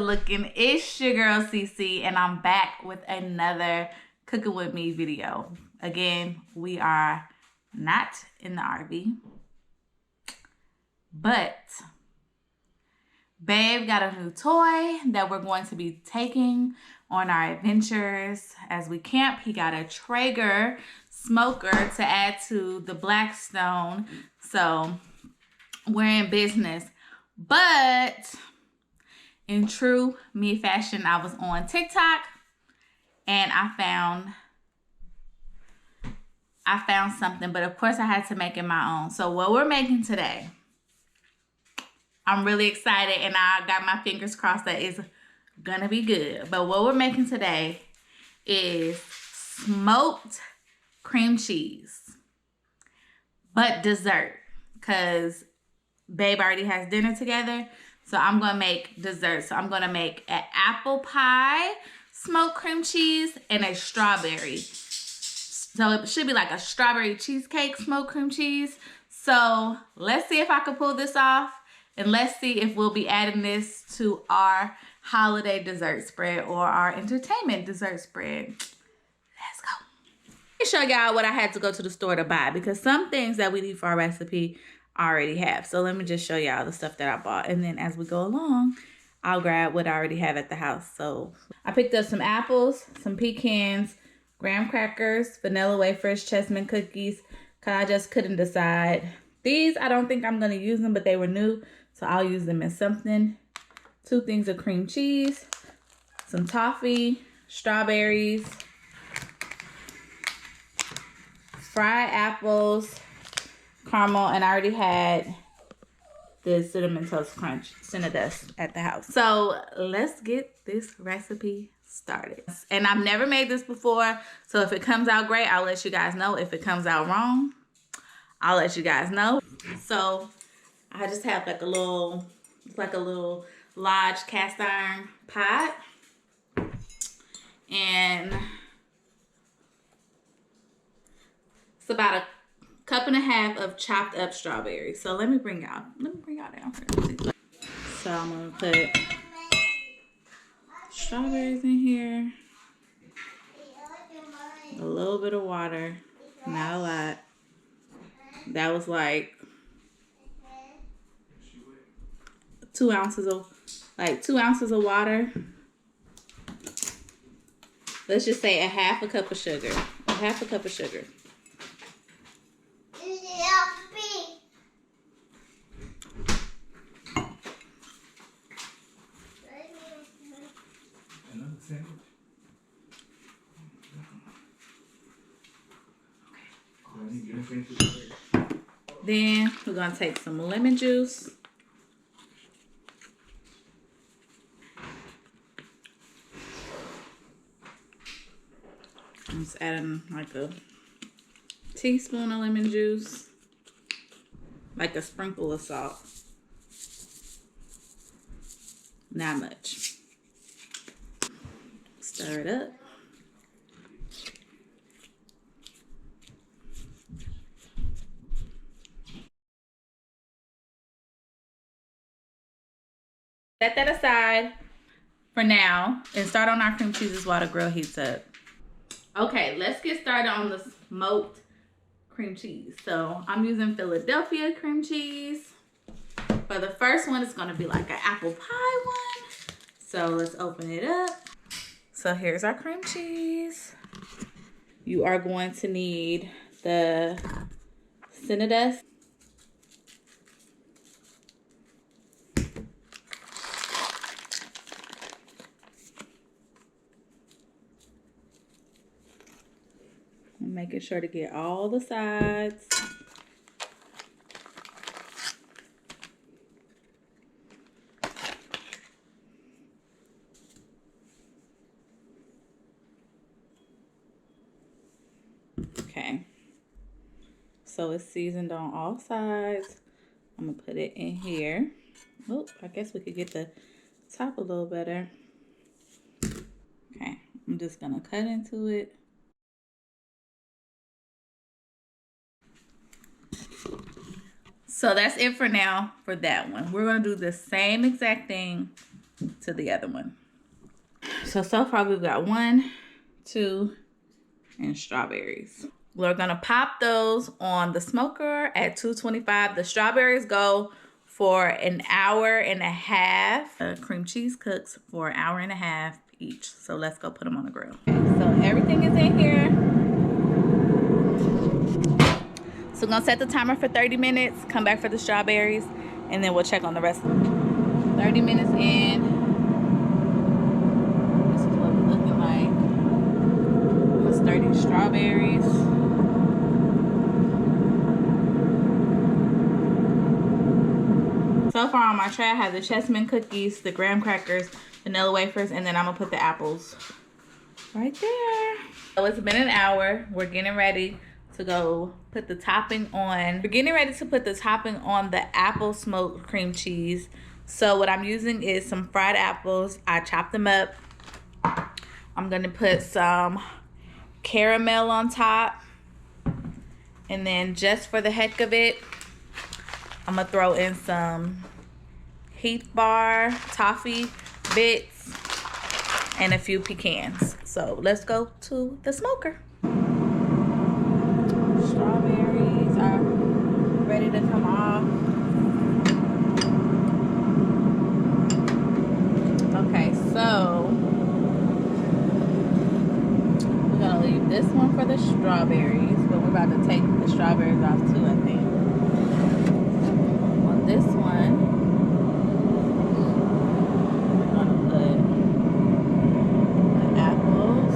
looking? It's your girl CC, and I'm back with another Cooking With Me video. Again, we are not in the RV, but babe got a new toy that we're going to be taking on our adventures as we camp. He got a Traeger smoker to add to the Blackstone, so we're in business. But in true me fashion, I was on TikTok and I found something, but of course I had to make it my own. So what we're making today, I'm really excited and I got my fingers crossed that it's gonna be good. But what we're making today is smoked cream cheese, but dessert, because babe already has dinner together. So I'm gonna make dessert. So I'm gonna make an apple pie smoked cream cheese and a strawberry. So it should be like a strawberry cheesecake smoked cream cheese. So let's see if I can pull this off. And let's see if we'll be adding this to our holiday dessert spread or our entertainment dessert spread. Let's go. Let me show y'all what I had to go to the store to buy, because some things that we need for our recipe I already have. So let me just show y'all the stuff that I bought. And then as we go along, I'll grab what I already have at the house. So I picked up some apples, some pecans, graham crackers, vanilla wafers, chessman cookies, because I just couldn't decide. These, I don't think I'm going to use them, but they were new, so I'll use them in something. 2 things of cream cheese, some toffee, strawberries, fried apples, caramel, and I already had the cinnamon toast crunch Cinnadust at the house. So let's get this recipe started. And I've never made this before, so if it comes out great, I'll let you guys know. If it comes out wrong, I'll let you guys know. So I just have like a little, it's like a little large cast iron pot, and it's about a cup and a half of chopped up strawberries. So let me bring y'all down here. So I'm gonna put strawberries in here, a little bit of water, not a lot. That was like 2 ounces of water. Let's just say a half a cup of sugar. Then we're gonna take some lemon juice. I'm just adding like a teaspoon of lemon juice, like a sprinkle of salt. Not much. Stir it up. Set that aside for now and start on our cream cheeses while the grill heats up. Okay, let's get started on the smoked cream cheese. So I'm using Philadelphia cream cheese. For the first one, it's gonna be like an apple pie one. So let's open it up. So here's our cream cheese. You are going to need the Cinnadust. I'm making sure to get all the sides. Okay. So it's seasoned on all sides. I'm gonna put it in here. Oh, I guess we could get the top a little better. Okay, I'm just gonna cut into it. So that's it for now for that one. We're gonna do the same exact thing to the other one. So far we've got 1, 2, and strawberries. We're gonna pop those on the smoker at 225. The strawberries go for an hour and a half. Cream cheese cooks for an hour and a half each. So let's go put them on the grill. Okay, so everything is in here. So we're gonna set the timer for 30 minutes, come back for the strawberries, and then we'll check on the rest. 30 minutes in. This is what we're looking like. I'm gonna stir these strawberries. So far on my tray, I have the chessmen cookies, the graham crackers, vanilla wafers, and then I'm gonna put the apples right there. So it's been an hour. We're getting ready to go put the topping on. We're getting ready to put the topping on the apple smoked cream cheese. So what I'm using is some fried apples. I chopped them up. I'm gonna put some caramel on top. And then just for the heck of it, I'm gonna throw in some Heath Bar toffee bits and a few pecans. So let's go to the smoker. Strawberries are ready to come off. Okay, so we're gonna leave this one for the strawberries, but we're about to take the strawberries off too, I think. On this one, we're gonna put the apples.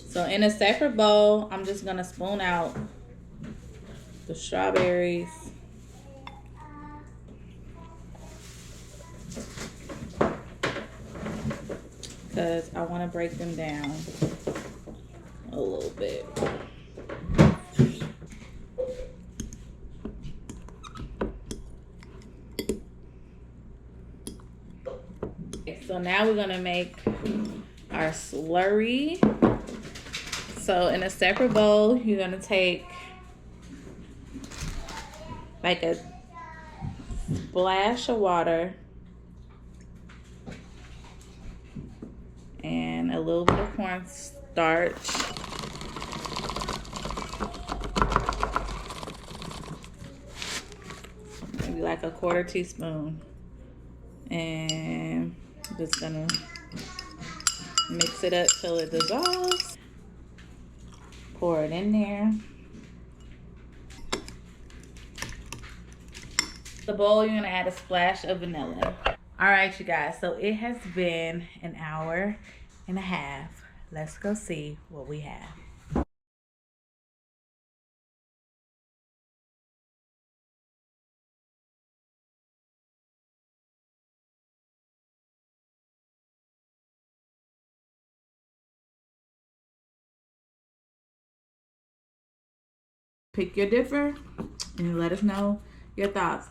So in a separate bowl, I'm just gonna spoon out the strawberries. Because I want to break them down a little bit. So now we're gonna make our slurry. So in a separate bowl, you're gonna take like a splash of water and a little bit of cornstarch. Maybe like a 1/4 teaspoon. And I'm just gonna mix it up till it dissolves. Pour it in there. The bowl, you're gonna add a splash of vanilla. All right, you guys, so it has been an hour and a half. Let's go see what we have. Pick your dipper and let us know your thoughts.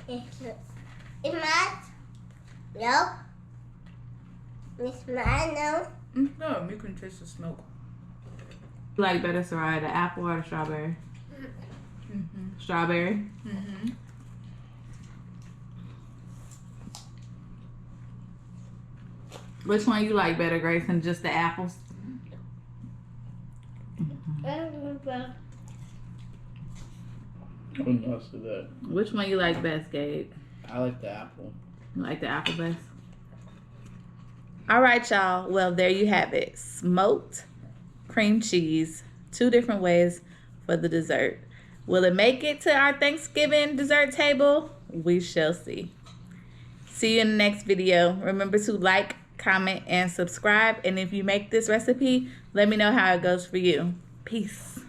It's mine. No. It's mine, no. No, you can taste the smoke. You like better, Soraya, the apple or the strawberry? Mm-hmm. Strawberry? Mm-hmm. Which one you like better, Grayson? Just the apples? best. I wouldn't know to that. Which one you like best, Gabe? I like the apple. You like the apple best? All right, y'all. Well, there you have it. Smoked cream cheese. 2 different ways for the dessert. Will it make it to our Thanksgiving dessert table? We shall see. See you in the next video. Remember to like, comment, and subscribe. And if you make this recipe, let me know how it goes for you. Peace.